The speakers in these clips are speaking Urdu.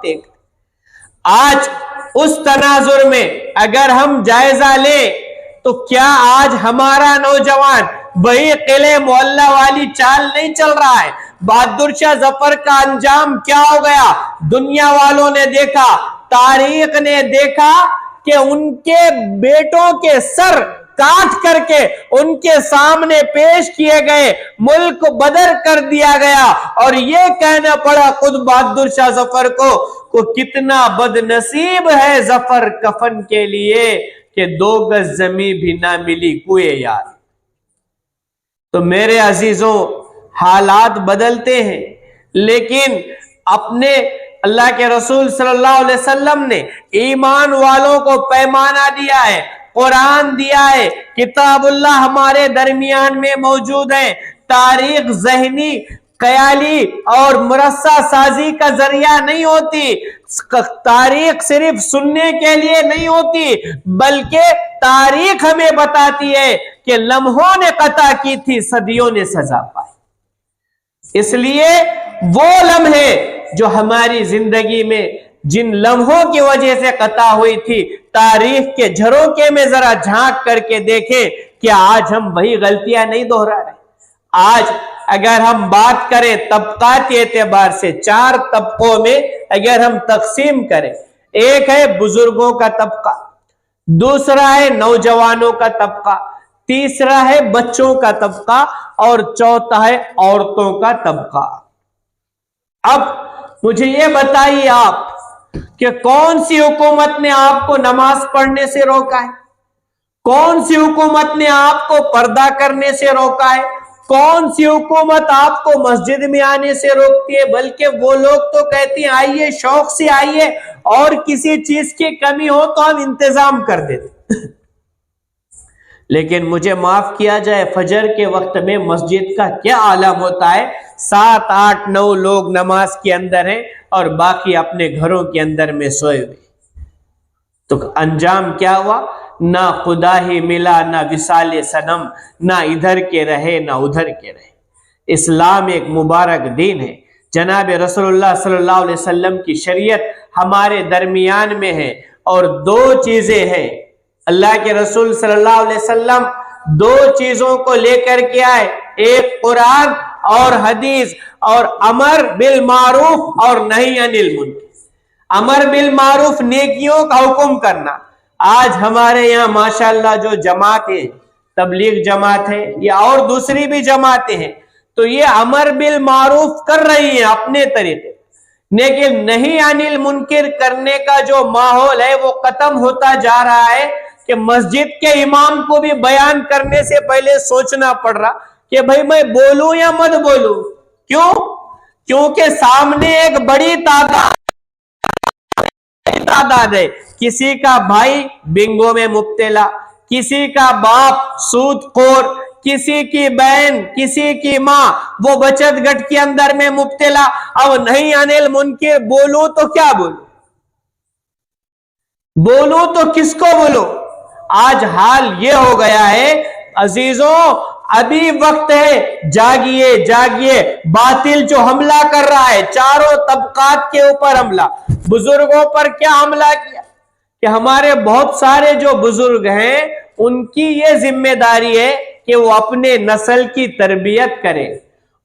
وقت ایک. آج اس تناظر میں اگر ہم جائزہ لیں تو کیا آج ہمارا نوجوان وہی قلعے محلہ والی چال نہیں چل رہا ہے؟ بہادر شاہ ظفر کا انجام کیا ہو گیا؟ دنیا والوں نے دیکھا، تاریخ نے دیکھا کہ ان کے بیٹوں کے سر کاٹ کر کے ان کے سامنے پیش کیے گئے، ملک بدر کر دیا گیا، اور یہ کہنا پڑا خود بہادر شاہ ظفر کو کتنا بد نصیب ہے ظفر کفن کے لیے کہ 2 گز زمین بھی نہ ملی کوئے یار. تو میرے عزیزوں، حالات بدلتے ہیں، لیکن اپنے اللہ کے رسول صلی اللہ علیہ وسلم نے ایمان والوں کو پیمانہ دیا ہے، قرآن دیا ہے، کتاب اللہ ہمارے درمیان میں موجود ہے. تاریخ ذہنی، خیالی اور مرصع سازی کا ذریعہ نہیں ہوتی. تاریخ صرف سننے کے لیے نہیں ہوتی، بلکہ تاریخ ہمیں بتاتی ہے کہ لمحوں نے قطع کی تھی، صدیوں نے سزا پائی. اس لیے وہ لمحے جو ہماری زندگی میں جن لمحوں کی وجہ سے قطع ہوئی تھی، تاریخ کے جھروکے میں ذرا جھانک کر کے دیکھیں کہ آج ہم وہی غلطیاں نہیں دہرا رہے. آج اگر ہم بات کریں طبقاتی اعتبار سے، 4 طبقوں میں اگر ہم تقسیم کریں، ایک ہے بزرگوں کا طبقہ، دوسرا ہے نوجوانوں کا طبقہ، تیسرا ہے بچوں کا طبقہ، اور چوتھا ہے عورتوں کا طبقہ. اب مجھے یہ بتائیے آپ کہ کون سی حکومت نے آپ کو نماز پڑھنے سے روکا ہے؟ کون سی حکومت نے آپ کو پردہ کرنے سے روکا ہے؟ کون سی حکومت آپ کو مسجد میں آنے سے روکتی ہے؟ بلکہ وہ لوگ تو کہتے ہیں آئیے، شوق سے آئیے، اور کسی چیز کی کمی ہو تو ہم انتظام کر دیتے. لیکن مجھے معاف کیا جائے، فجر کے وقت میں مسجد کا کیا عالم ہوتا ہے؟ 7 8 9 لوگ نماز کے اندر ہیں اور باقی اپنے گھروں کے اندر میں سوئے ہوئے. تو انجام کیا ہوا؟ نہ خدا ہی ملا، نہ وصال صنم، نہ ادھر کے رہے نہ ادھر کے رہے. اسلام ایک مبارک دین ہے. جناب رسول اللہ صلی اللہ علیہ وسلم کی شریعت ہمارے درمیان میں ہے، اور 2 چیزیں ہیں. اللہ کے رسول صلی اللہ علیہ وسلم 2 چیزوں کو لے کر کے آئے، ایک قرآن اور حدیث، اور امر بالمعروف اور نہی عن المنکر. امر بالمعروف، نیکیوں کا حکم کرنا. آج ہمارے یہاں ماشاءاللہ جو جماعتیں، تبلیغ جماعت ہے یا اور دوسری بھی جماعتیں ہیں، تو یہ امر بالمعروف کر رہی ہیں اپنے طریقے، لیکن نہی عن المنکر کرنے کا جو ماحول ہے وہ ختم ہوتا جا رہا ہے کہ مسجد کے امام کو بھی بیان کرنے سے پہلے سوچنا پڑ رہا کہ بھائی میں بولوں یا مت بولوں. کیوں؟ کیونکہ سامنے ایک بڑی تعداد ہے. کسی کا بھائی بنگو میں مبتلا، کسی کا باپ سود خور، کسی کی بہن، کسی کی ماں وہ بچت گھٹ کے اندر میں مبتلا. اب نہیں عن المنکر بولوں تو کیا بولوں؟ بولوں تو کس کو بولوں؟ آج حال یہ ہو گیا ہے عزیزوں، ابھی وقت ہے، جاگیے جاگیے. باطل جو حملہ کر رہا ہے، چاروں طبقات کے اوپر حملہ. بزرگوں پر کیا حملہ کیا کہ ہمارے بہت سارے جو بزرگ ہیں ان کی یہ ذمہ داری ہے کہ وہ اپنے نسل کی تربیت کریں،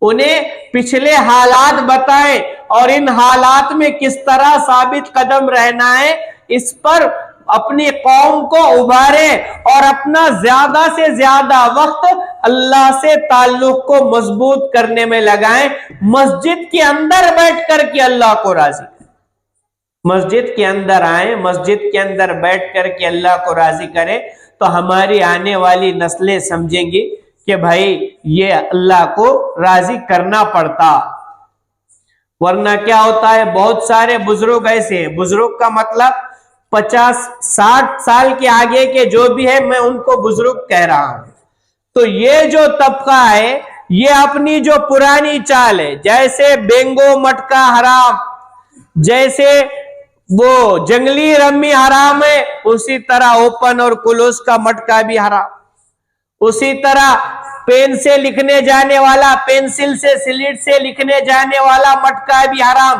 انہیں پچھلے حالات بتائیں، اور ان حالات میں کس طرح ثابت قدم رہنا ہے اس پر اپنی قوم کو ابھارے، اور اپنا زیادہ سے زیادہ وقت اللہ سے تعلق کو مضبوط کرنے میں لگائیں. مسجد کے اندر بیٹھ کر کے اللہ کو راضی کریں. مسجد کے اندر آئیں، مسجد کے اندر بیٹھ کر کے اللہ کو راضی کریں، تو ہماری آنے والی نسلیں سمجھیں گی کہ بھائی یہ اللہ کو راضی کرنا پڑتا. ورنہ کیا ہوتا ہے، بہت سارے بزرگ ایسے ہیں، بزرگ کا مطلب 50-60 سال کے آگے کے جو بھی ہے میں ان کو بزرگ کہہ رہا ہوں. تو یہ جو طبقہ ہے یہ اپنی جو پرانی چال ہے، جیسے بینگو مٹکا حرام، جیسے وہ جنگلی رمی حرام ہے، اسی طرح اوپن اور کلوس کا مٹکا بھی حرام. اسی طرح پین سے لکھنے جانے والا، پینسل سے سلیٹ سے لکھنے جانے والا مٹکا بھی حرام.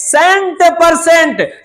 100%,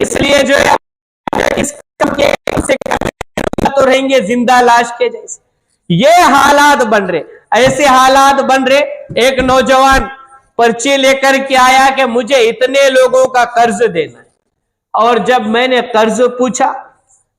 اس لیے جو ہے تو رہیں گے زندہ لاش کے جیسے. یہ حالات بن رہے, ایسے حالات بن رہے. ایک نوجوان پرچی لے کر کے آیا کہ مجھے اتنے لوگوں کا قرض دینا ہے, اور جب میں نے قرض پوچھا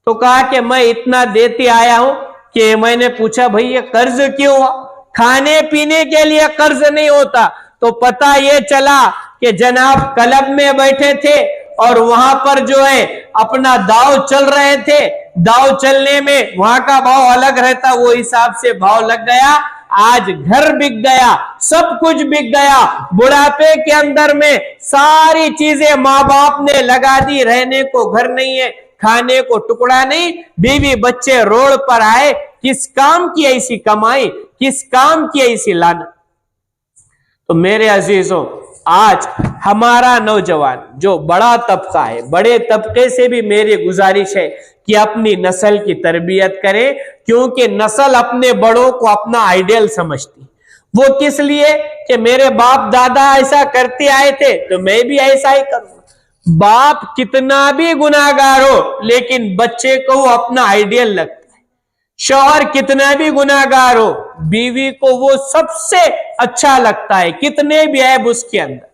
تو کہا کہ میں اتنا دیتے آیا ہوں. کہ میں نے پوچھا بھئی یہ قرض کیوں ہوا؟ کھانے پینے کے لیے قرض نہیں ہوتا. تو پتہ یہ چلا کہ جناب کلب میں بیٹھے تھے اور وہاں پر جو ہے اپنا داؤ چل رہے تھے. داؤ چلنے میں وہاں کا بھاؤ الگ رہتا, وہ حساب سے بھاؤ لگ گیا. آج گھر بک گیا, سب کچھ بک گیا. بڑھاپے کے اندر میں ساری چیزیں ماں باپ نے لگا دی, رہنے کو گھر نہیں ہے, کھانے کو ٹکڑا نہیں, بیوی بچے روڈ پر آئے. کس کام کی ایسی کمائی, کس کام کی ایسی لعنت. تو میرے عزیزوں, آج ہمارا نوجوان جو بڑا طبقہ ہے, بڑے طبقے سے بھی میری گزارش ہے کہ اپنی نسل کی تربیت کرے, کیونکہ نسل اپنے بڑوں کو اپنا آئیڈیل سمجھتی. وہ کس لیے کہ میرے باپ دادا ایسا کرتے آئے تھے تو میں بھی ایسا ہی کروں. باپ کتنا بھی گناہگار ہو لیکن بچے کو وہ اپنا آئیڈیل لگتا ہے. شوہر کتنا بھی گناہگار ہو, بیوی کو وہ سب سے اچھا لگتا ہے, کتنے بھی عیب اس کے اندر.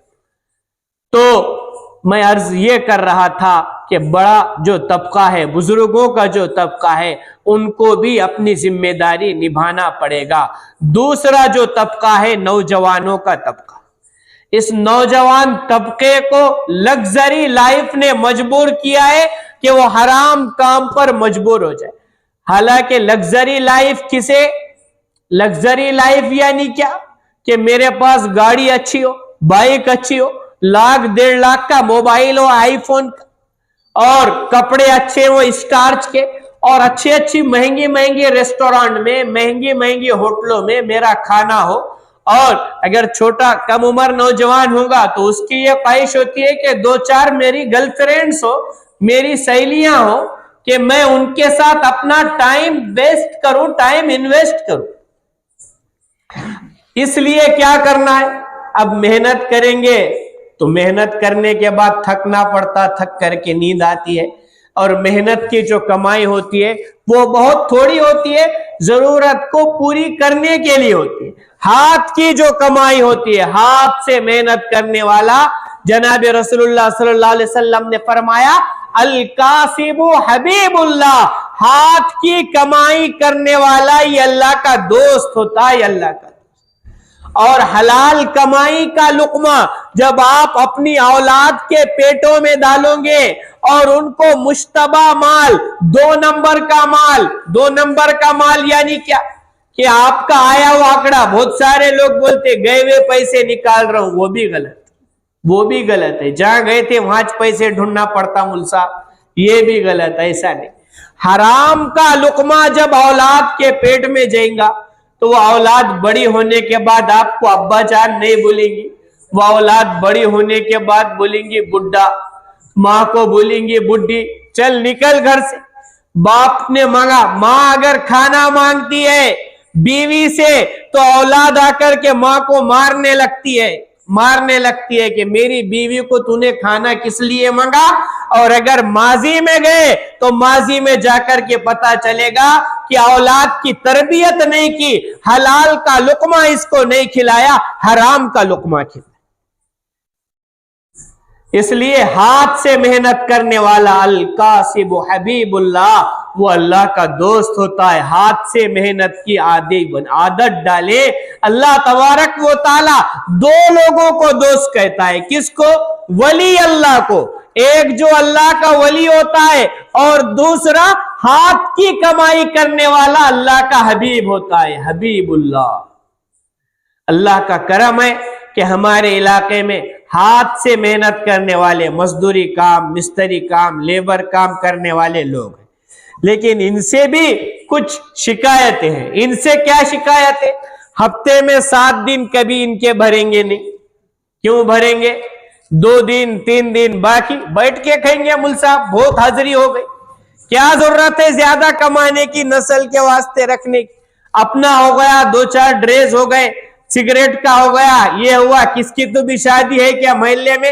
تو میں عرض یہ کر رہا تھا کہ بڑا جو طبقہ ہے, بزرگوں کا جو طبقہ ہے, ان کو بھی اپنی ذمہ داری نبھانا پڑے گا. دوسرا جو طبقہ ہے نوجوانوں کا طبقہ, اس نوجوان طبقے کو لگزری لائف نے مجبور کیا ہے کہ وہ حرام کام پر مجبور ہو جائے. حالانکہ لگزری لائف کسے, لگزری لائف یعنی کیا کہ میرے پاس گاڑی اچھی ہو, بائک اچھی ہو, لاکھ 1.5 لاکھ کا موبائل ہو آئی فون کا, اور کپڑے اچھے ہو اسٹارچ کے, اور اچھی اچھی مہنگی مہنگی ریسٹورانٹ میں, مہنگی مہنگی ہوٹلوں میں میرا کھانا ہو. اور اگر چھوٹا کم عمر نوجوان ہوگا تو اس کی یہ خواہش ہوتی ہے کہ 2-4 میری گرل فرینڈز ہو, میری سہیلیاں ہو, کہ میں ان کے ساتھ اپنا ٹائم ویسٹ کروں, ٹائم انویسٹ کروں. اس لیے کیا کرنا ہے, اب محنت کریں گے تو محنت کرنے کے بعد تھکنا پڑتا, تھک کر کے نیند آتی ہے. اور محنت کی جو کمائی ہوتی ہے وہ بہت تھوڑی ہوتی ہے, ضرورت کو پوری کرنے کے لیے ہوتی ہے. ہاتھ کی جو کمائی ہوتی ہے, ہاتھ سے محنت کرنے والا, جناب رسول اللہ صلی اللہ علیہ وسلم نے فرمایا الکاسب حبیب اللہ, ہاتھ کی کمائی کرنے والا یہ اللہ کا دوست ہوتا ہے, اللہ کا. اور حلال کمائی کا لقمہ جب آپ اپنی اولاد کے پیٹوں میں ڈالو گے اور ان کو مشتبہ مال, 2 نمبر کا مال, 2 نمبر کا مال یعنی کیا کہ آپ کا آیا ہوا آنکڑا, بہت سارے لوگ بولتے گئے ہوئے پیسے نکال رہا ہوں, وہ بھی غلط, وہ بھی غلط ہے. جہاں گئے تھے وہاں پیسے ڈھونڈنا پڑتا مول صاحب, یہ بھی غلط, ایسا نہیں. حرام کا لقمہ جب اولاد کے پیٹ میں جائے گا تو وہ اولاد بڑی ہونے کے بعد آپ کو ابا جان نہیں بولیں گی, وہ اولاد بڑی ہونے کے بعد بولیں گی بڈھا, ماں کو بولیں گی بڈھی, چل نکل گھر سے. باپ نے مانگا, ماں اگر کھانا مانگتی ہے بیوی سے تو اولاد آ کر کے ماں کو مارنے لگتی ہے کہ میری بیوی کو تو نے کھانا کس لیے مانگا. اور اگر ماضی میں گئے تو ماضی میں جا کر کے پتا چلے گا کہ اولاد کی تربیت نہیں کی, حلال کا لقمہ اس کو نہیں کھلایا, حرام کا لقمہ کھلایا. اس لیے ہاتھ سے محنت کرنے والا الکاسب حبیب اللہ, وہ اللہ کا دوست ہوتا ہے. ہاتھ سے محنت کی عادت ڈالے. اللہ تبارک و تعالی 2 لوگوں کو دوست کہتا ہے, کس کو؟ ولی اللہ کو. ایک جو اللہ کا ولی ہوتا ہے اور دوسرا ہاتھ کی کمائی کرنے والا اللہ کا حبیب ہوتا ہے, حبیب اللہ. اللہ کا کرم ہے کہ ہمارے علاقے میں ہاتھ سے محنت کرنے والے, مزدوری کام, مستری کام, لیبر کام کرنے والے لوگ ہیں. لیکن ان سے بھی کچھ شکایتیں ہیں. ان سے کیا شکایت ہے؟ ہفتے میں 7 دن کبھی ان کے بھریں گے نہیں. کیوں بھریں گے؟ 2 دن 3 دن باقی بیٹھ کے کھائیں گے. مل صاحب بہت حاضری ہو گئی, کیا ضرورت ہے زیادہ کمانے کی, نسل کے واسطے رکھنے کی. اپنا ہو گیا, 2-4 ڈریس ہو گئے, سگریٹ کا ہو گیا, یہ ہوا. کس کی تو بھی شادی ہے کیا محلے میں؟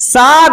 7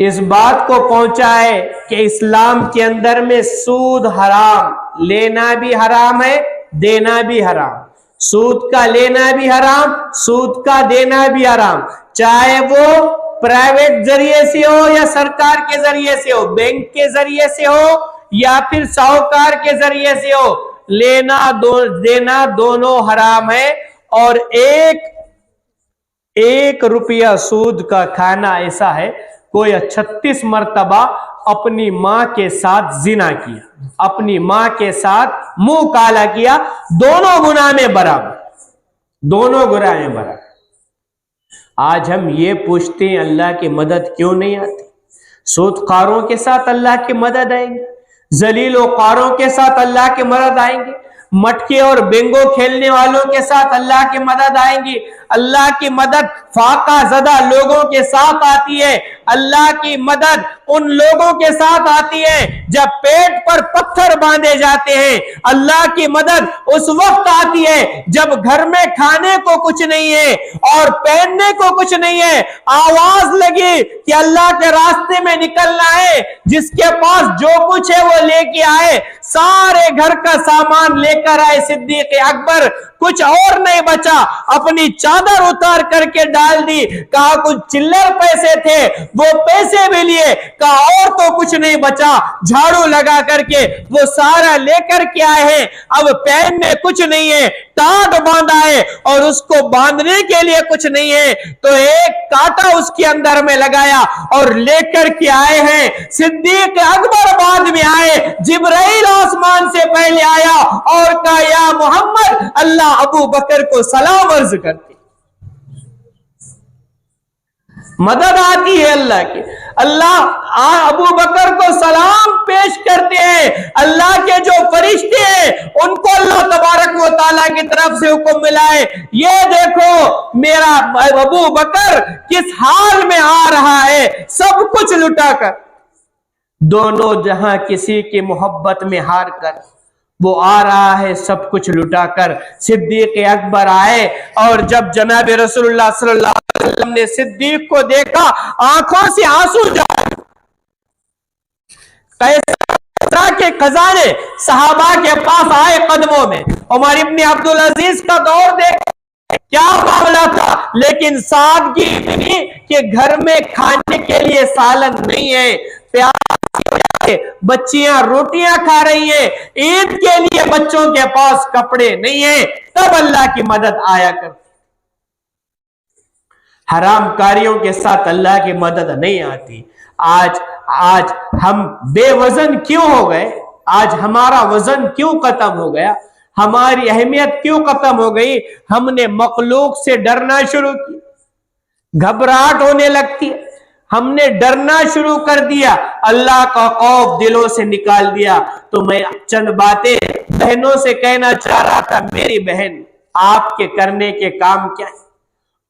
اس بات کو پہنچا ہے کہ اسلام کے اندر میں سود حرام، لینا بھی حرام ہے، دینا بھی حرام، سود کا لینا بھی حرام، سود کا دینا بھی حرام، چاہے وہ پرائیویٹ ذریعے سے ہو یا سرکار کے ذریعے سے ہو، بینک کے ذریعے سے ہو یا پھر ساہوکار کے ذریعے سے ہو، لینا دینا دونوں حرام ہے۔ اور ایک روپیہ سود کا کھانا ایسا ہے، کوئی 36 مرتبہ اپنی ماں کے ساتھ زنا کیا، اپنی ماں کے ساتھ منہ کالا کیا، دونوں گناہ میں برابر، دونوں گناہ میں برابر۔ آج ہم یہ پوچھتے ہیں اللہ کی مدد کیوں نہیں آتی؟ سود خاروں کے ساتھ اللہ کی مدد آئیں گے، ذلیل و خواروں کے ساتھ اللہ کی مدد آئیں گے، مٹکے اور بنگو کھیلنے والوں کے ساتھ اللہ کی مدد آئیں گی۔ اللہ کی مدد فاقہ زدہ لوگوں کے ساتھ آتی ہے، اللہ کی مدد ان لوگوں کے ساتھ آتی ہے جب پیٹ پر پتھر باندھے جاتے ہیں، اللہ کی مدد اس وقت آتی ہے جب گھر میں کھانے کو کچھ نہیں ہے اور پہننے کو کچھ نہیں ہے، آواز لگی کہ اللہ کے راستے میں نکلنا ہے، جس کے پاس جو کچھ ہے وہ لے کے آئے، سارے گھر کا سامان لے کر آئے صدیق اکبر، کچھ اور نہیں بچا، اپنی چادر اتار کر کے ڈال دی، کہا کچھ چلر پیسے تھے وہ پیسے بھی لیے، کہا اور تو کچھ نہیں بچا، جھاڑو لگا کر کے وہ سارا لے کر کے آئے ہیں، اب پہننے کچھ نہیں ہے، ٹاٹ باندھا ہے اور اس کو باندھنے کے لیے کچھ نہیں ہے، تو ایک کانٹا اس کے اندر میں لگایا اور لے کر کے آئے ہیں۔ صدیق اکبر بعد میں آئے، جبرائیل آسمان سے پہلے آیا اور کہا یا محمد، اللہ ابو بکر کو سلام عرض کرتے، مدد آتی ہے اللہ کی، اللہ ابو بکر کو سلام پیش کرتے ہیں، اللہ کے جو فرشتے ہیں ان کو اللہ تبارک و تعالیٰ کی طرف سے حکم ملا ہے، یہ دیکھو میرا ابو بکر کس حال میں آ رہا ہے، سب کچھ لٹا کر، دونوں جہاں کسی کی محبت میں ہار کر، وہ آ رہا ہے سب کچھ لٹا کر۔ صدیق اکبر آئے اور جب جناب رسول اللہ صلی اللہ علیہ وسلم نے صدیق کو دیکھا، آنکھوں سے آنسو جائے، کیسا کے خزانے صحابہ کے پاس آئے قدموں میں، عمر ابن عبدالعزیز کا دور دیکھ کیا معاملہ تھا، لیکن سادگی بھی کہ گھر میں کھانے کے لیے سالن نہیں ہے، پیاز بچیاں روٹیاں کھا رہی ہیں، عید کے لیے بچوں کے پاس کپڑے نہیں ہیں، تب اللہ کی مدد آیا کرتی۔ حرام کاریوں کے ساتھ اللہ کی مدد نہیں آتی۔ آج ہم بے وزن کیوں ہو گئے؟ آج ہمارا وزن کیوں ختم ہو گیا؟ ہماری اہمیت کیوں ختم ہو گئی؟ ہم نے مخلوق سے ڈرنا شروع کی، گھبراہٹ ہونے لگتی ہے، ہم نے ڈرنا شروع کر دیا، اللہ کا خوف دلوں سے نکال دیا۔ تو میں چند باتیں بہنوں سے کہنا چاہ رہا تھا۔ میری بہن، آپ کے کرنے کے کام کیا ہے؟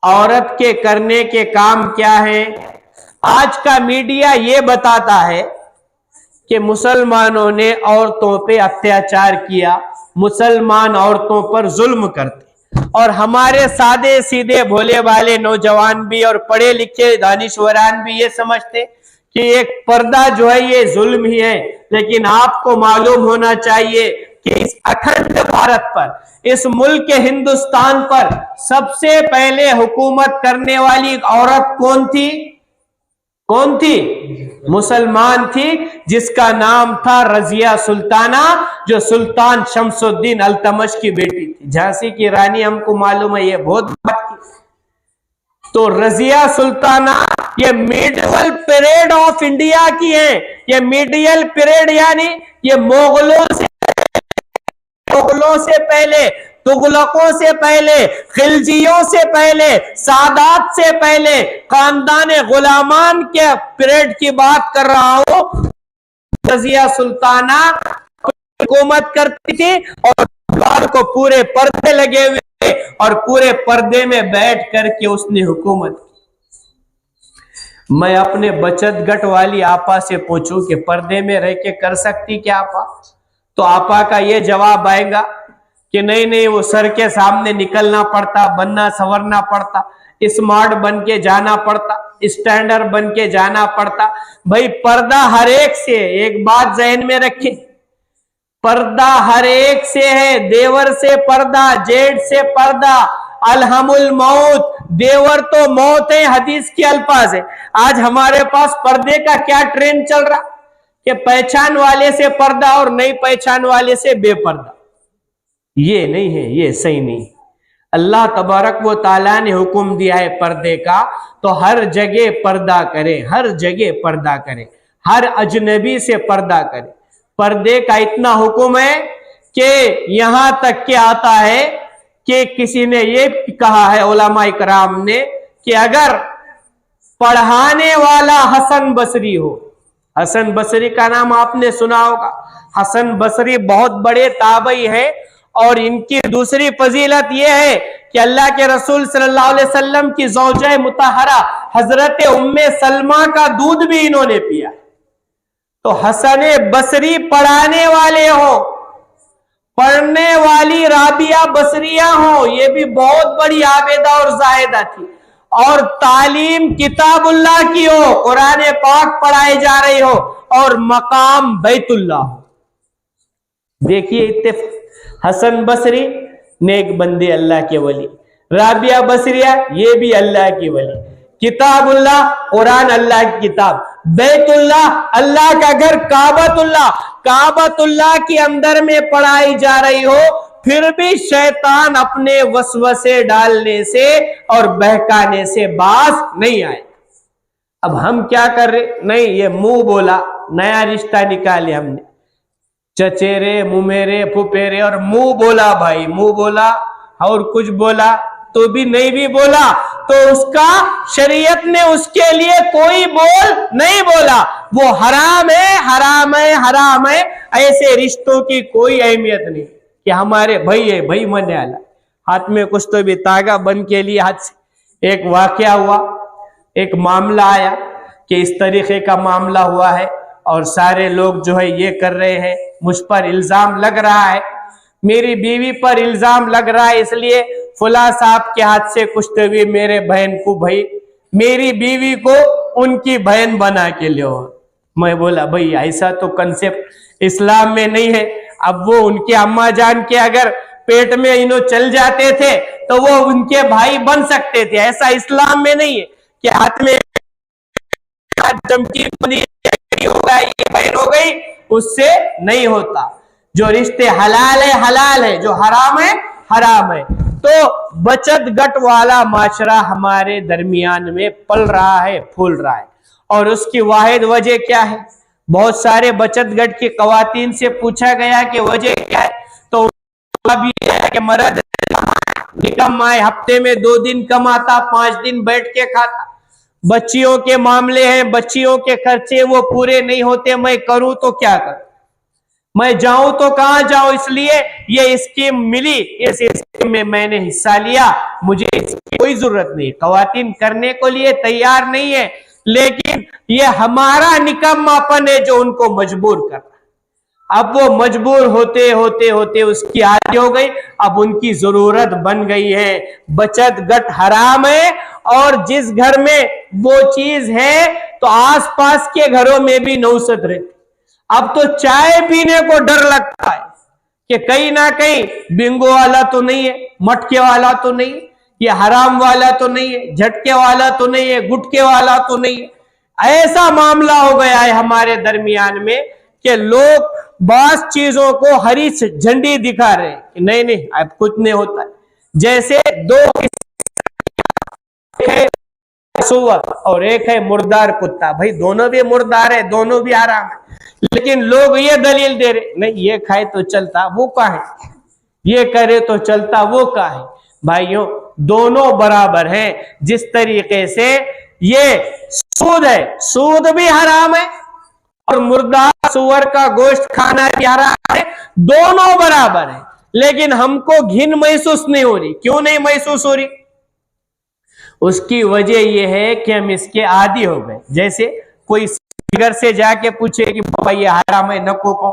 عورت کے کرنے کے کام کیا ہے؟ آج کا میڈیا یہ بتاتا ہے کہ مسلمانوں نے عورتوں پہ اتیاچار کیا، مسلمان عورتوں پر ظلم کرتے، اور ہمارے سادے سیدھے بھولے والے نوجوان بھی اور پڑھے لکھے دانشوران بھی یہ سمجھتے کہ ایک پردہ جو ہے یہ ظلم ہی ہے، لیکن آپ کو معلوم ہونا چاہیے کہ اس اکھنڈ بھارت پر، اس ملک ہندوستان پر سب سے پہلے حکومت کرنے والی عورت کون تھی؟ کون تھی؟ مسلمان تھی، جس کا نام تھا رضیہ سلطانہ، جو سلطان شمس الدین التمش کی بیٹی تھی، جھانسی کی رانی، ہم کو معلوم ہے یہ بہت بات کی۔ تو رضیہ سلطانہ یہ میڈیول پیریڈ آف انڈیا کی ہیں، یہ میڈیول پیریڈ یعنی یہ مغلوں سے پہلے، تغلقوں سے پہلے، خلجیوں سے پہلے، سادات سے پہلے، خاندان غلامان کے پیریڈ کی بات کر رہا ہوں۔ رضیہ سلطانہ حکومت کرتی تھی اور دوار کو پورے پردے لگے ہوئے اور پورے پردے میں بیٹھ کر کے اس نے حکومت کی۔ میں اپنے بچت گٹ والی آپا سے پوچھوں کہ پردے میں رہ کے کر سکتی کیا آپا؟ تو آپا کا یہ جواب آئے گا کہ نہیں وہ سر کے سامنے نکلنا پڑتا, بننا سورنا پڑتا, اسمارٹ بن کے جانا پڑتا, اسٹینڈرڈ بن کے جانا پڑتا. بھائی پردہ ہر ایک سے, ایک بات ذہن میں رکھیں, پردہ ہر ایک سے ہے. دیور سے پردہ, جیٹ سے پردہ, الہم الموت, دیور تو موت ہے, حدیث کے الفاظ ہے. آج ہمارے پاس پردے کا کیا ٹرینڈ چل رہا کہ پہچان والے سے پردہ اور نہیں پہچان والے سے بے پردہ. یہ نہیں ہے, یہ صحیح نہیں. اللہ تبارک و تعالیٰ نے حکم دیا ہے پردے کا, تو ہر جگہ پردہ کرے, ہر جگہ پردہ کرے, ہر اجنبی سے پردہ کرے. پردے کا اتنا حکم ہے کہ یہاں تک کہ آتا ہے کہ کسی نے یہ کہا ہے علماء کرام نے کہ اگر پڑھانے والا حسن بصری ہو, حسن بصری کا نام آپ نے سنا ہوگا. حسن بصری بہت بڑے تابعی ہے, اور ان کی دوسری فضیلت یہ ہے کہ اللہ کے رسول صلی اللہ علیہ وسلم کی زوجہ مطہرہ حضرت ام سلمہ کا دودھ بھی انہوں نے پیا. تو حسن بصری پڑھانے والے ہوں, پڑھنے والی رابعہ بصریہ ہوں, یہ بھی بہت بڑی عابدہ اور زاہدہ تھی, اور تعلیم کتاب اللہ کی ہو, قرآن پاک پڑھائی جا رہی ہو, اور مقام بیت اللہ ہو. دیکھیے حسن بصری نیک بندے اللہ کے ولی, رابعہ بصریہ یہ بھی اللہ کی ولی, کتاب اللہ قرآن اللہ کی کتاب, بیت اللہ اللہ کا گھر, کعبۃ اللہ, کعبۃ اللہ کے اندر میں پڑھائی جا رہی ہو, پھر بھی شیطان اپنے وسوسے ڈالنے سے اور بہکانے سے باز نہیں آئے. اب ہم کیا کر رہے, نہیں یہ منہ بولا نیا رشتہ نکالے ہم نے, چچیرے ممیرے پھپیرے, اور منہ بولا بھائی, منہ بولا اور کچھ بولا تو بھی نہیں بھی بولا, تو اس کا شریعت نے اس کے لیے کوئی بول نہیں بولا, وہ حرام ہے, حرام ہے, حرام ہے. ایسے رشتوں کی کوئی اہمیت نہیں کہ ہمارے بھائی ہے, بھائی من آلا, ہاتھ میں کچھ تو بھی تاگا بن کے لیے ہاتھ سے. ایک واقعہ ہوا, ایک معاملہ آیا کہ اس طریقے کا معاملہ ہوا ہے, اور سارے لوگ جو ہے یہ کر رہے ہیں, مجھ پر الزام لگ رہا ہے, میری بیوی پر الزام لگ رہا ہے, اس لیے فلاں صاحب کے ہاتھ سے کچھ تو بھی میرے بہن کو, بھائی میری بیوی کو ان کی بہن بنا کے لو. میں بولا بھائی ایسا تو کنسپٹ اسلام میں نہیں ہے. اب وہ ان کے اما جان کے اگر پیٹ میں انہوں چل جاتے تھے تو وہ ان کے بھائی بن سکتے تھے, ایسا اسلام میں نہیں ہے کہ ہاتھ میں ہوگا یہ بہن ہو گئی, اس سے نہیں ہوتا. جو رشتے حلال ہے حلال ہے, جو حرام ہے حرام ہے. تو بچت گٹ والا معاشرہ ہمارے درمیان میں پل رہا ہے, پھول رہا ہے, اور اس کی واحد وجہ کیا ہے؟ بہت سارے بچت گٹ کی خواتین سے پوچھا گیا کہ وجہ کیا ہے, تو یہ ہے کہ مرد نکمائے, ہفتے میں 2 دن کماتا, 5 دن بیٹھ کے کھاتا. بچیوں کے معاملے ہیں, بچیوں کے خرچے وہ پورے نہیں ہوتے, میں کروں تو کیا کروں, میں جاؤں تو کہاں جاؤں, اس لیے یہ اسکیم ملی, اس اسکیم میں میں نے حصہ لیا, مجھے اس کی کوئی ضرورت نہیں. خواتین کرنے کو لیے تیار نہیں ہے, لیکن یہ ہمارا نکماپن ہے جو ان کو مجبور کرتا. اب وہ مجبور ہوتے ہوتے ہوتے اس کی عادت ہو گئی, اب ان کی ضرورت بن گئی ہے. بچت گٹ حرام ہے, اور جس گھر میں وہ چیز ہے تو آس پاس کے گھروں میں بھی نوست رہتی. اب تو چائے پینے کو ڈر لگتا ہے کہ کہیں نہ کہیں بنگو والا تو نہیں ہے, مٹکے والا تو نہیں ہے, یہ حرام والا تو نہیں ہے, جھٹکے والا تو نہیں ہے, گٹکے والا تو نہیں ہے. ایسا معاملہ ہو گیا ہے ہمارے درمیان میں کہ لوگ بعض چیزوں کو ہری جھنڈی دکھا رہے ہیں کہ نہیں نہیں اب کچھ نہیں ہوتا ہے. جیسے 2 سور اور ایک ہے مردار کتا, بھائی دونوں بھی مردار ہے, دونوں بھی حرام ہے, لیکن لوگ یہ دلیل دے رہے نہیں یہ کھائے تو چلتا وہ کا ہے, یہ کرے تو چلتا وہ کا ہے. بھائیوں دونوں برابر ہیں. جس طریقے سے یہ سود ہے, سود بھی حرام ہے, اور مردار سور کا گوشت کھانا بھی حرام ہے, دونوں برابر ہیں. لیکن ہم کو گھن محسوس نہیں ہو رہی. کیوں نہیں محسوس ہو رہی؟ اس کی وجہ یہ ہے کہ ہم اس کے عادی ہو گئے. جیسے کوئی گھر سے جا کے پوچھے کہ بابا یہ حرام ہے نکو کو,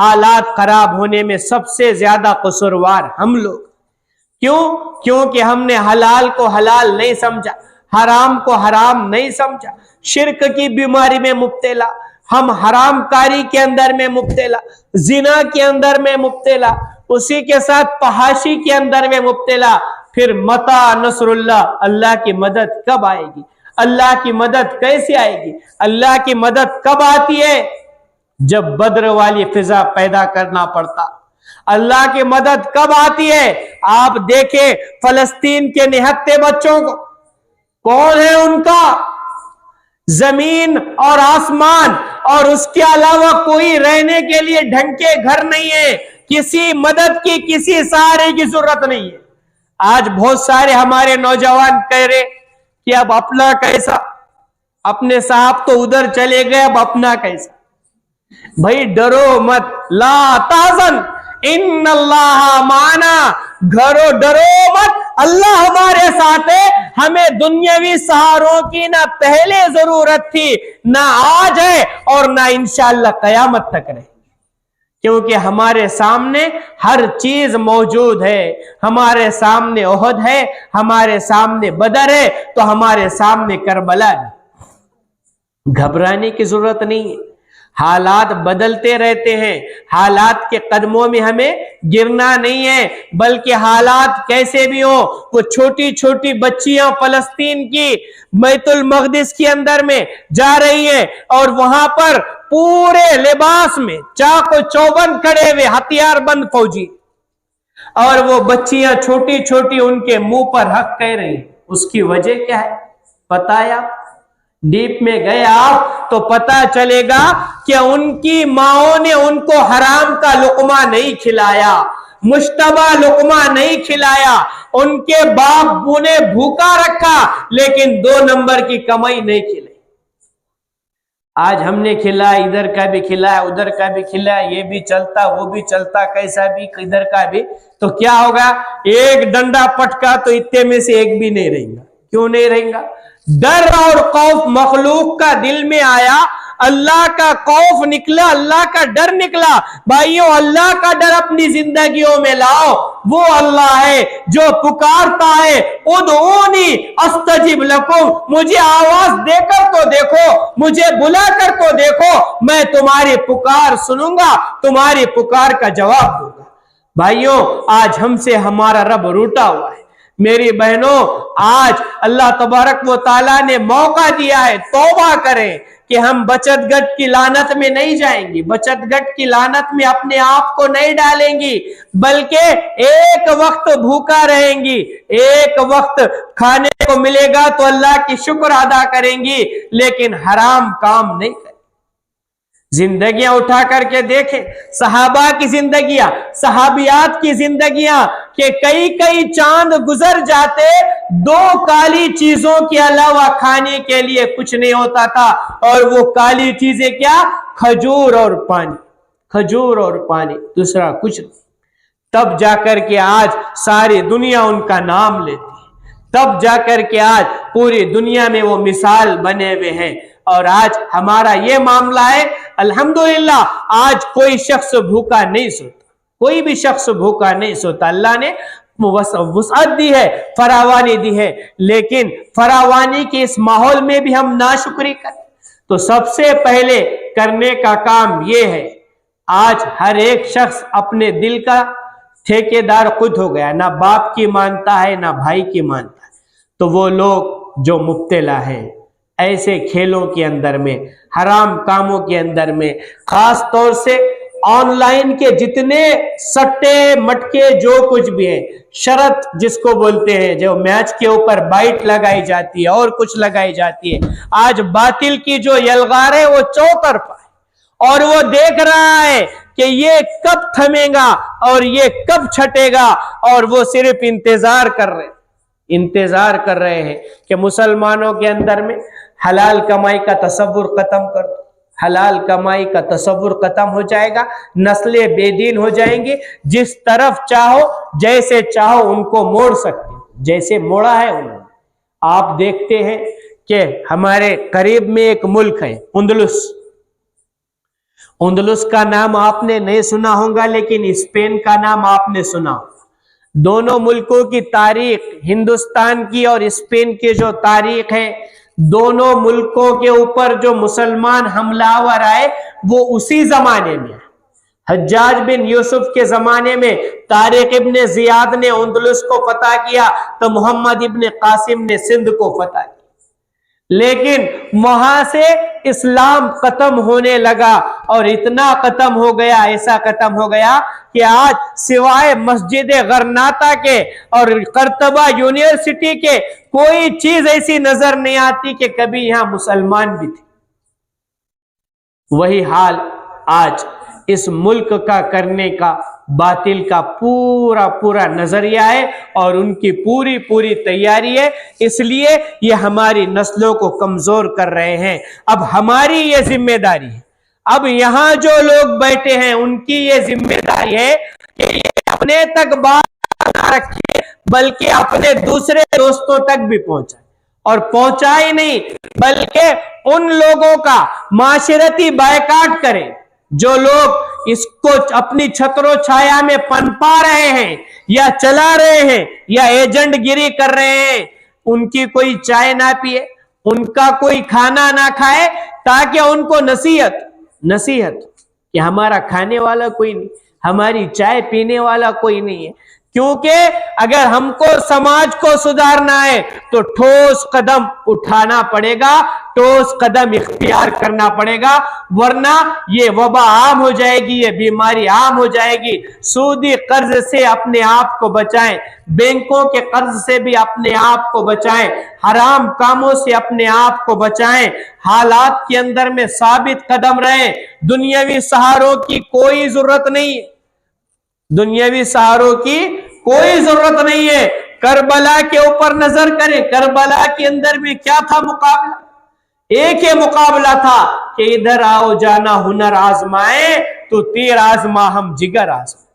حالات خراب ہونے میں سب سے زیادہ قصوروار ہم لوگ. کیوں؟ کیونکہ ہم نے حلال کو حلال نہیں سمجھا، حرام کو حرام نہیں سمجھا، شرک کی بیماری میں مبتلا، ہم حرام کاری کے اندر میں مبتلا، زنا کے اندر میں مبتلا، اسی کے ساتھ فحاشی کے اندر میں مبتلا. پھر متا نصر اللہ، اللہ کی مدد کب آئے گی؟ اللہ کی مدد کیسے آئے گی؟ اللہ کی مدد کب آتی ہے؟ جب بدر والی فضا پیدا کرنا پڑتا. اللہ کی مدد کب آتی ہے؟ آپ دیکھیں فلسطین کے نہتے بچوں کو، کون ہے ان کا؟ زمین اور آسمان اور اس کے علاوہ کوئی رہنے کے لیے ڈھنگ کے گھر نہیں ہے، کسی مدد کی، کسی سہارے کی ضرورت نہیں ہے. آج بہت سارے ہمارے نوجوان کہہ رہے کہ اب اپنا کیسا، اپنے صاحب تو ادھر چلے گئے، اب اپنا کیسا. بھائی ڈرو مت، لا تحزن ان اللہ معنا، گھرو ڈرو مت، اللہ ہمارے ساتھ ہے. ہمیں دنیاوی سہاروں کی نہ پہلے ضرورت تھی، نہ آج ہے، اور نہ انشاءاللہ قیامت تک رہے، کیونکہ ہمارے سامنے ہر چیز موجود ہے. ہمارے سامنے احد ہے، ہمارے سامنے بدر ہے، تو ہمارے سامنے کربلا ہے. گھبرانے کی ضرورت نہیں ہے. حالات بدلتے رہتے ہیں، حالات کے قدموں میں ہمیں گرنا نہیں ہے، بلکہ حالات کیسے بھی ہو. وہ چھوٹی چھوٹی بچیاں فلسطین کی بیت المقدس کے اندر میں جا رہی ہیں، اور وہاں پر پورے لباس میں چاق و چوبند کھڑے ہوئے ہتھیار بند فوجی، اور وہ بچیاں چھوٹی چھوٹی ان کے منہ پر حق کہہ رہی ہیں. اس کی وجہ کیا ہے پتہ ہے آپ؟ ڈیپ میں گئے آپ تو پتا چلے گا کہ ان کی ماؤں نے ان کو حرام کا لقمہ نہیں کھلایا، مشتبہ لقمہ نہیں کھلایا. ان کے باپ نے بھوکا رکھا لیکن 2 نمبر کی کمائی نہیں کھلائی. آج ہم نے کھلایا، ادھر کا بھی کھلایا، ادھر کا بھی کھلایا، یہ بھی چلتا وہ بھی چلتا، کیسا بھی ادھر کا بھی، تو کیا ہوگا؟ ایک ڈنڈا پٹکا تو اتنے میں سے ایک بھی نہیں رہیں گا. کیوں نہیں رہیں گا؟ ڈر اور خوف مخلوق کا دل میں آیا، اللہ کا خوف نکلا، اللہ کا ڈر نکلا. بھائیوں اللہ کا ڈر اپنی زندگیوں میں لاؤ. وہ اللہ ہے جو پکارتا ہے ادعونی استجب لکم، مجھے آواز دے کر تو دیکھو، مجھے بلا کر تو دیکھو، میں تمہاری پکار سنوں گا، تمہاری پکار کا جواب دوں گا. بھائیوں آج ہم سے ہمارا رب روٹا ہوا ہے. میری بہنوں آج اللہ تبارک و تعالیٰ نے موقع دیا ہے، توبہ کریں کہ ہم بچت گٹ کی لعنت میں نہیں جائیں گی، بچت گٹ کی لعنت میں اپنے آپ کو نہیں ڈالیں گی، بلکہ ایک وقت بھوکا رہیں گی، ایک وقت کھانے کو ملے گا تو اللہ کی شکر ادا کریں گی، لیکن حرام کام نہیں کریں. زندگیاں اٹھا کر کے دیکھیں، صحابہ کی زندگیاں، صحابیات کی زندگیاں، کہ کئی چاند گزر جاتے 2 کالی چیزوں کے علاوہ کھانے کے لیے کچھ نہیں ہوتا تھا. اور وہ کالی چیزیں کیا؟ کھجور اور پانی، کھجور اور پانی، دوسرا کچھ نہیں. تب جا کر کے آج ساری دنیا ان کا نام لیتی ہے، تب جا کر کے آج پوری دنیا میں وہ مثال بنے ہوئے ہیں. اور آج ہمارا یہ معاملہ ہے الحمدللہ، آج کوئی شخص بھوکا نہیں سوتا، کوئی بھی شخص بھوکا نہیں سوتا. اللہ نے وسعت دی ہے، فراوانی دی ہے، لیکن فراوانی کے اس ماحول میں بھی ہم ناشکری کریں تو سب سے پہلے کرنے کا کام یہ ہے، آج ہر ایک شخص اپنے دل کا ٹھیکیدار خود ہو گیا، نہ باپ کی مانتا ہے نہ بھائی کی مانتا ہے. تو وہ لوگ جو مبتلا ہے ایسے کھیلوں کے اندر میں، حرام کاموں کے اندر میں، خاص طور سے آن لائن کے جتنے سٹے مٹکے جو کچھ بھی ہیں، شرط جس کو بولتے ہیں، جو میچ کے اوپر بائٹ لگائی جاتی ہے اور کچھ لگائی جاتی ہے، آج باطل کی جو یلغار ہے وہ چوطرفہ ہے، اور وہ دیکھ رہا ہے کہ یہ کب تھمے گا اور یہ کب چھٹے گا، اور وہ صرف انتظار کر رہے ہیں کہ مسلمانوں کے اندر میں حلال کمائی کا تصور ختم کر دو. حلال کمائی کا تصور ختم ہو جائے گا، نسلیں بے دین ہو جائیں گی، جس طرف چاہو جیسے چاہو ان کو موڑ سکتے، جیسے موڑا ہے انہوں نے. آپ دیکھتے ہیں کہ ہمارے قریب میں ایک ملک ہے اندلس، اندلس کا نام آپ نے نہیں سنا ہوگا لیکن اسپین کا نام آپ نے سنا. دونوں ملکوں کی تاریخ، ہندوستان کی اور اسپین کی جو تاریخ ہے، دونوں ملکوں کے اوپر جو مسلمان حملہ آور آئے وہ اسی زمانے میں. حجاج بن یوسف کے زمانے میں طارق ابن زیاد نے اندلس کو فتح کیا تو محمد ابن قاسم نے سندھ کو فتح کیا. لیکن وہاں سے اسلام ختم ہونے لگا اور اتنا ختم ہو گیا، ایسا ختم ہو گیا کہ آج سوائے مسجد غرناطہ کے اور قرطبہ یونیورسٹی کے کوئی چیز ایسی نظر نہیں آتی کہ کبھی یہاں مسلمان بھی تھے. وہی حال آج اس ملک کا کرنے کا باطل کا پورا پورا نظریہ ہے اور ان کی پوری پوری تیاری ہے. اس لیے یہ ہماری نسلوں کو کمزور کر رہے ہیں. اب ہماری یہ ذمہ داری ہے، اب یہاں جو لوگ بیٹھے ہیں ان کی یہ ذمہ داری ہے کہ یہ اپنے تک بات نہ رکھیں بلکہ اپنے دوسرے دوستوں تک بھی پہنچائیں، اور پہنچائے نہیں بلکہ ان لوگوں کا معاشرتی بائیکاٹ کریں جو لوگ اس کو اپنی چھتر و چھایا میں پنپا رہے ہیں یا چلا رہے ہیں یا ایجنٹ گیری کر رہے ہیں. ان کی کوئی چائے نہ پیے، ان کا کوئی کھانا نہ کھائے، تاکہ ان کو نصیحت کہ ہمارا کھانے والا کوئی نہیں، ہماری چائے پینے والا کوئی نہیں ہے. کیونکہ اگر ہم کو سماج کو سدھارنا ہے تو ٹھوس قدم اٹھانا پڑے گا، ٹھوس قدم اختیار کرنا پڑے گا، ورنہ یہ وبا عام ہو جائے گی، یہ بیماری عام ہو جائے گی. سودی قرض سے اپنے آپ کو بچائیں، بینکوں کے قرض سے بھی اپنے آپ کو بچائیں، حرام کاموں سے اپنے آپ کو بچائیں، حالات کے اندر میں ثابت قدم رہیں. دنیاوی سہاروں کی کوئی ضرورت نہیں ہے، دنیاوی سہاروں کی کوئی ضرورت نہیں ہے. کربلا کے اوپر نظر کریں، کربلا کے اندر میں کیا تھا مقابلہ؟ ایک ہی مقابلہ تھا کہ ادھر آؤ جانا ہنر آزمائے تو تیر آزما ہم جگر آزمائے.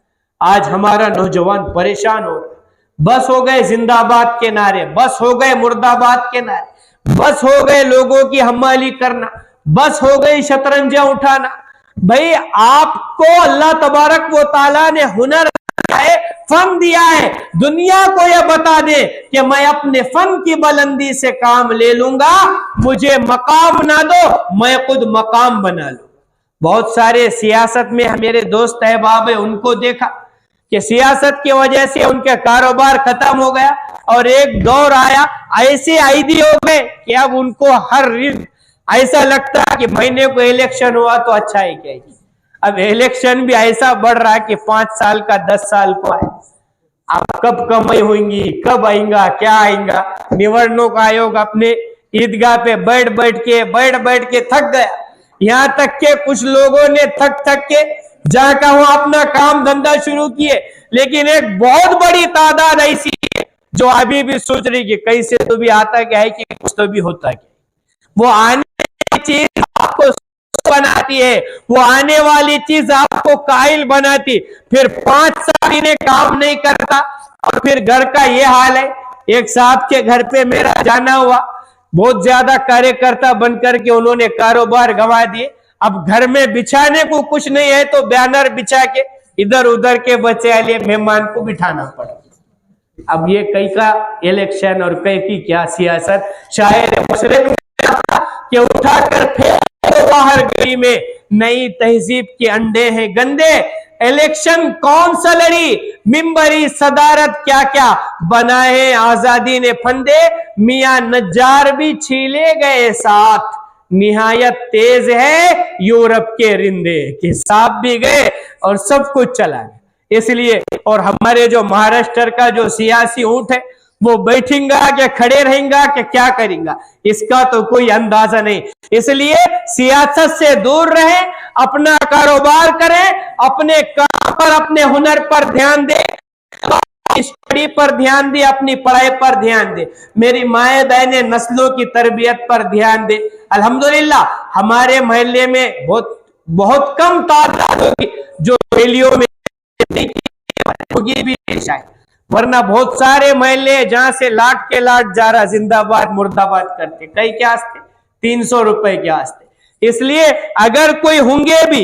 آج ہمارا نوجوان پریشان ہو رہا، بس ہو گئے زندہ آباد کے نعرے، بس ہو گئے مرد آباد کے نعرے، بس ہو گئے لوگوں کی حمالی کرنا، بس ہو گئی شطرنجاں اٹھانا. بھئی آپ کو اللہ تبارک و تعالیٰ نے ہنر دیا ہے، فن دیا ہے، دنیا کو یہ بتا دے کہ میں اپنے فن کی بلندی سے کام لے لوں گا، مجھے مقام نہ دو، میں خود مقام بنا لوں. بہت سارے سیاست میں میرے دوست احباب ہیں، ان کو دیکھا کہ سیاست کی وجہ سے ان کے کاروبار ختم ہو گیا اور ایک دور آیا، ایسے عائدی ہو گئے کہ اب ان کو ہر ایسا لگتا ہے کہ مہینے کو الیکشن ہوا تو اچھا ہی کیا. اب الیکشن بھی ایسا بڑھ رہا کہ 5 سال کا 10 سال کو ہے. اب کب کمائی ہوئیں گی، کب آئیں گا، کیا آئیں گا. نوڈنک آیوگ اپنے عیدگاہ پہ بیٹھ کے تھک گیا. یہاں تک کہ کچھ لوگوں نے تھک کے جا کا وہ اپنا کام دھندا شروع کیے، لیکن ایک بہت بڑی تعداد ایسی ہے جو ابھی بھی سوچ رہی کہ کیسے تو بھی آتا کیا ہے کہ کچھ تو بھی ہوتا کیا. وہ آنے والی چیز آپ کو بناتی ہے، وہ آنے والی چیز آپ کو قائل بناتی، پھر 5 سال انہیں کام نہیں کرتا اور پھر گھر کا یہ حال ہے. ایک صاحب کے گھر پہ میرا جانا ہوا، بہت زیادہ کاریہ کرتا بن کر کے انہوں نے کاروبار گنوا دیے. اب گھر میں بچھانے کو کچھ نہیں ہے تو بیانر بچھا کے ادھر ادھر کے بچے والے مہمان کو بٹھانا پڑا. اب یہ کئی کا الیکشن اور کئی کی کیا سیاست. شاعر مشرق کہ اٹھا کر پھینک باہر گلی میں، نئی تہذیب کے انڈے ہیں گندے. الیکشن کون سا لڑی، ممبری صدارت کیا کیا بنائے آزادی نے پھندے. میاں نجار بھی چھیلے گئے ساتھ، نہایت تیز ہے یورپ کے رندے. کہ سانپ بھی گئے اور سب کچھ چلا گیا. اس لیے اور ہمارے جو مہاراشٹر کا جو سیاسی اونٹ ہے وہ بیٹھیں گا کہ کھڑے رہیں گا کہ کیا کریں گا، اس کا تو کوئی اندازہ نہیں. اس لیے سیاست سے دور رہیں، اپنا کاروبار کریں، اپنے کام پر اپنے ہنر پر دھیان دیں، اسٹڈی پر دھیان دے، اپنی پڑھائی پر دھیان دے، میری مائیں بہنیں نسلوں کی تربیت پر دھیان دے. الحمدللہ ہمارے محلے میں بہت کم تعداد ہوگی جو ریلیوں میں بھی پیش آئے، ورنہ بہت سارے محلے جہاں سے لاٹ کے لاٹ جا رہا زندہ آباد مرد آباد کرتے. کئی کیا آستے 300 روپے کے آستے. اس لیے اگر کوئی ہوں گے بھی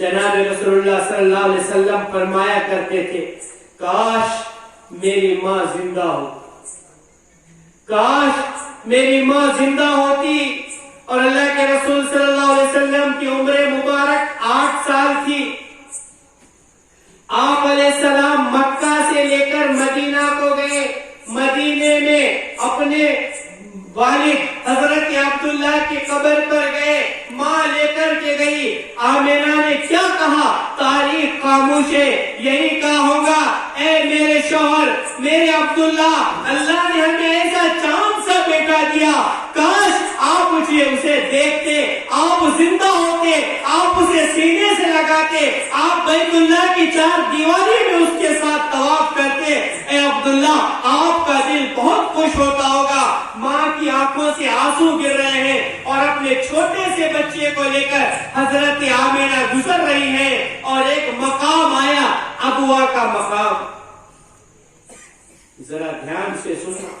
جناب رسول اللہ صلی اللہ علیہ وسلم فرمایا کرتے تھے کاش میری ماں زندہ ہو، کاش میری ماں زندہ ہوتی. اور اللہ کے رسول صلی اللہ علیہ وسلم کی عمر مبارک 8 سال تھی. آپ علیہ السلام مکہ سے لے کر مدینہ کو گئے. مدینے میں اپنے والد حضرت عبداللہ کی قبر پر گئے. ماں لے کر کے گئی. آمینہ نے کیا کہا؟ تاریخ خاموش ہے. یہی کہا ہوگا اے میرے شوہر، میرے عبداللہ، اللہ نے ہمیں ایسا چاند سا بیٹا دیا، کاش آپ مجھے اسے دیکھتے، آپ زندہ ہوتے، آپ اسے سینے سے لگاتے، آپ بیت اللہ کی 4 دیواری میں اس کے ساتھ طواف کرتے. اے عبداللہ، آپ کا دل بہت خوش ہوتا ہوگا. ماں کی آنکھوں سے آنسو گر رہے ہیں اور اپنے چھوٹے سے بچے کو لے کر حضرت آمینہ گزر رہی ہے اور ایک مقام آیا، ابوا کا مقام. ذرا دھیان سے سننا.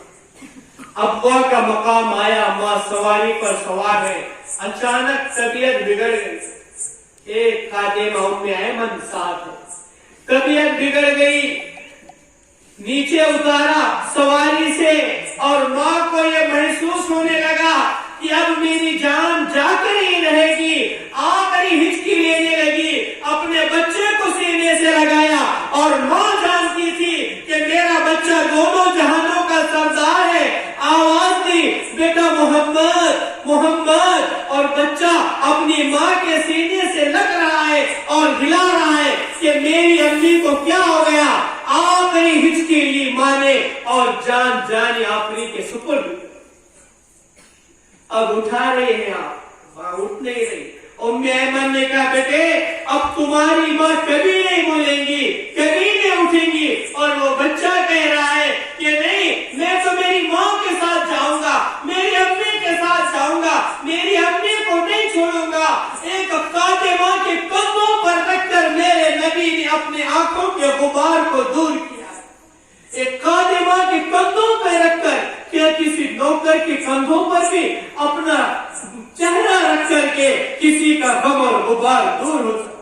ابوا کا مقام آیا، ماں سواری پر سوار ہے. اچانک طبیعت بگڑ گئی. ایک خادمہ ام ایمن ساتھ ہے. طبیعت بگڑ گئی، نیچے اتارا سواری سے اور ماں کو یہ محسوس ہونے لگا کہ اب میری جان جا کر ہی رہے گی. آخری ہچکی لینے لگی، اپنے بچے کو سینے سے لگایا اور ماں جانتی تھی کہ میرا بچہ دونوں جہانوں کا سردار ہے. آواز دی بیٹا محمد محمد، اور بچہ اپنی ماں کے سینے سے لگ رہا ہے اور ہلا رہا ہے کہ میری امی کو کیا ہو گیا. آخری ہچکی لی ماں نے اور جان جانی آخری کے سپرد. اب اٹھا رہے ہیں آپ، ماں اٹھ نہیں رہی. ام ایمن نے کہا بیٹے اب تمہاری ماں کبھی نہیں بولیں گی، کبھی نہیں اٹھیں گی. اور وہ بچہ کہہ رہا ہے کہ نہیں، میں تو میری ماں کے ساتھ جاؤں گا، میری امی کے ساتھ جاؤں گا، میری امی کو نہیں چھوڑوں گا. ایک فاطمہ کے قدموں پر رکھ کر میرے نبی نے اپنے آنکھوں کے غبار کو دور کیا. ایک خادمہ کے کندھوں پہ رکھ کر، کیا کسی نوکر کے کندھوں پر بھی اپنا چہرہ رکھ کر کے کسی کا غم اور غبار دور ہو سکتا.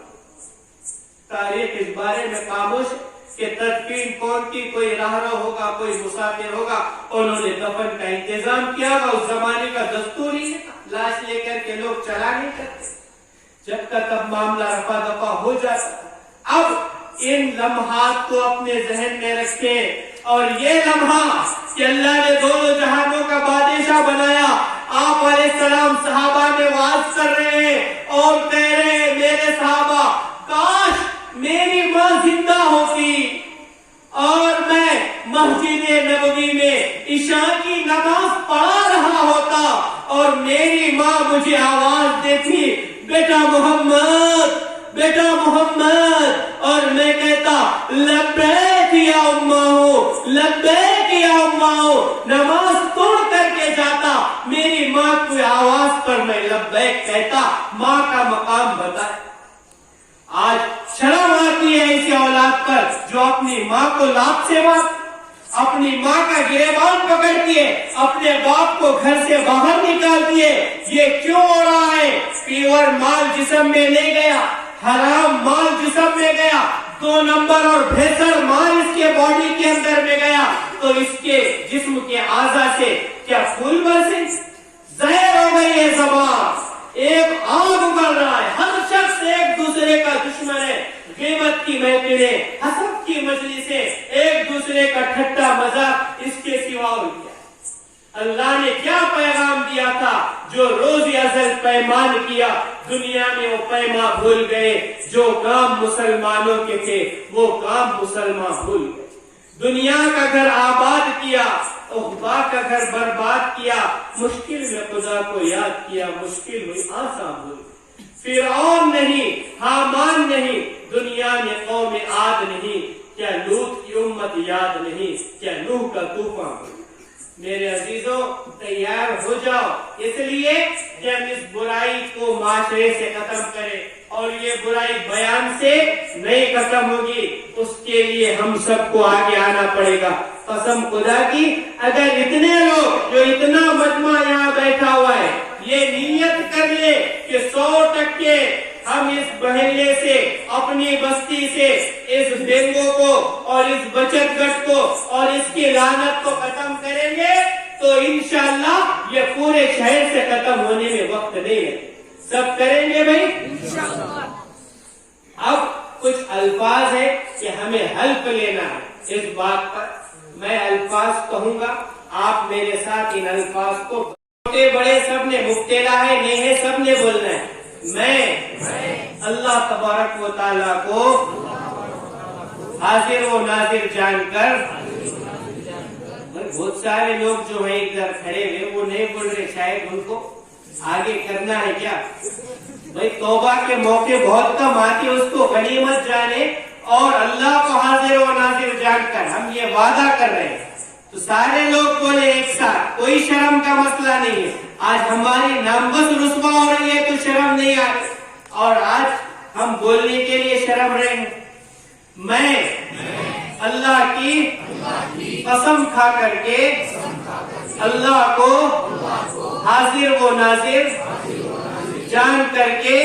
تاریخ اس بارے میں خاموش کہ تدفین کون کی، کوئی راہرو ہوگا، کوئی مسافر ہوگا. انہوں نے دفن کا انتظام کیا گا. اس زمانے کا دستور ہی ہے، لاش لے کر کے لوگ چلا نہیں کرتے جب تک اب معاملہ رفع دفع ہو جاتا. اب ان لمحات کو اپنے ذہن میں رکھیں اور یہ لمحہ کہ اللہ نے دونوں جہانوں کا بادشاہ بنایا. آپ علیہ السلام صحابہ میں واز کر رہے ہیں اور کہہ رہے ہیں میرے صحابہ کاش میری ماں زندہ ہوتی اور میں مسجد نبوی میں عشاء کی نماز پڑھا رہا ہوتا اور میری ماں مجھے آواز دیتی بیٹا محمد، بیٹا محمد، اور میں کہتا لبیک یا اماؤ، لبیک یا اماؤ. نماز توڑ کر کے جاتا، میری ماں کی آواز پر میں لبیک کہتا. ماں کا مقام بتائے. آج شرم آتی ہے ایسی اولاد پر جو اپنی ماں کو لات سے مار، اپنی ماں کا گریبان پکڑتی ہے، اپنے باپ کو گھر سے باہر نکالتی ہے. یہ کیوں ہو رہا ہے؟ پیور مال جسم میں لے گیا، حرام مال جسم میں گیا، 2 نمبر اور بھیسر مال اس کے باڈی کے اندر میں گیا تو اس کے جسم کے اعضاء سے کیا پھول برسے؟ زہر ہو گئی ہے زبان، ایک آگ اگل رہا ہے. ہر شخص ایک دوسرے کا دشمن ہے. غیبت کی محفلیں، حسد کی مجلسیں، ایک دوسرے کا ٹھٹا مذاق، اس کے سوا اور کیا؟ اللہ نے کیا پیغام دیا تھا جو روز ازل پیمان کیا، دنیا میں وہ پیمان بھول گئے. جو کام مسلمانوں کے تھے وہ کام مسلمان بھول گئے. دنیا کا گھر آباد کیا، خدا کا گھر برباد کیا. مشکل میں خدا کو یاد کیا، مشکل ہوئی آسان ہوئی. فرعون نہیں، حامان نہیں، دنیا میں قوم عاد نہیں. کیا لوط کی امت یاد نہیں؟ کیا نوح کا طوفان ہوئی؟ میرے عزیزوں تیار ہو جاؤ، اس لیے کہ ہم اس برائی کو معاشرے سے ختم کریں. اور یہ برائی بیان سے نہیں ختم ہوگی، اس کے لیے ہم سب کو آگے آنا پڑے گا. قسم خدا کی اگر اتنے لوگ جو اتنا مجمع یہاں بیٹھا ہوا ہے یہ نیت کر لے کہ 100% ہم اس محلے سے نہیں لگے. سب کریں گے بھائی اب کچھ الفاظ ہے کہ ہمیں حلف لینا ہے اس بات پر. میں الفاظ کہوں گا, آپ میرے ساتھ ان الفاظ کو, چھوٹے بڑے سب نے, مبتلا ہے نہیں ہے سب نے بولنا ہے. میں اللہ تبارک و تعالیٰ کو حاضر و ناظر جان کر. بہت سارے لوگ جو ہیں ادھر کھڑے ہوئے وہ نہیں بول رہے, شاید ان کو آگے کرنا ہے کیا بھائی. توبہ کے موقع بہت کم آتے, اس کو غنیمت جانے اور اللہ کو حاضر و ناظر جان کر ہم یہ وعدہ کر رہے ہیں. تو سارے لوگ بولے ایک ساتھ, کوئی شرم کا مسئلہ نہیں ہے. آج ہماری نام بس رسوا ہو رہی ہے تو شرم نہیں آ رہی, اور آج ہم بولنے کے لیے شرم رہے ہیں. میں اللہ کی قسم کھا کر کے اللہ کو حاضر و ناظر جان کر کے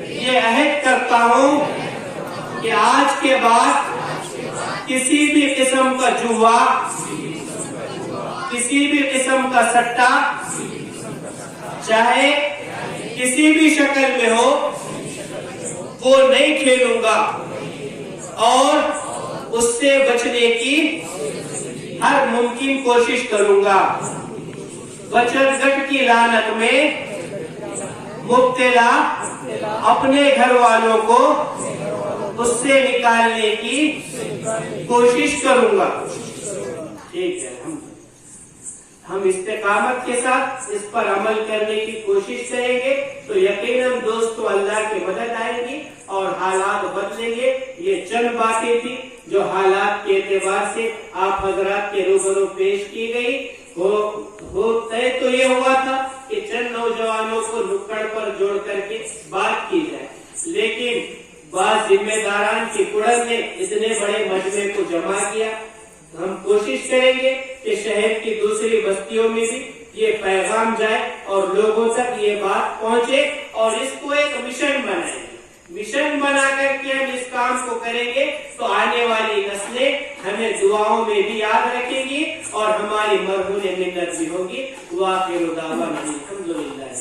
یہ عہد کرتا ہوں کہ آج کے بعد کسی بھی قسم کا جوا, کسی بھی قسم کا سٹا, چاہے کسی بھی شکل میں ہو, وہ نہیں کھیلوں گا, اور اس سے بچنے کی ہر ممکن کوشش کروں گا. بچت گٹ کی لعنت میں مبتلا اپنے گھر والوں کو اس سے نکالنے کی کوشش کروں گا. ٹھیک ہے, ہم استقامت کے ساتھ اس پر عمل کرنے کی کوشش کریں گے تو یقیناً دوستو اللہ کی مدد آئے گی اور حالات بدلیں گے. یہ چند باتیں تھی جو حالات کے اعتبار سے آپ حضرات کے روبرو پیش کی گئی. طے تو یہ ہوا تھا کہ چند نوجوانوں کو نکڑ پر جوڑ کر کے بات کی جائے, لیکن بعض ذمہ داران کی کڑن نے اتنے بڑے مجمع کو جمع کیا. ہم کوشش کریں گے کہ شہر کی دوسری بستیوں میں بھی یہ پیغام جائے اور لوگوں تک یہ بات پہنچے, اور اس کو ایک مشن بنائیں. مشن بنا کر کے ہم اس کام کو کریں گے تو آنے والی نسلیں ہمیں دعاؤں میں بھی یاد رکھیں گی اور ہماری مرہون منت بھی ہوگی. وآخر دعوانا الحمدللہ.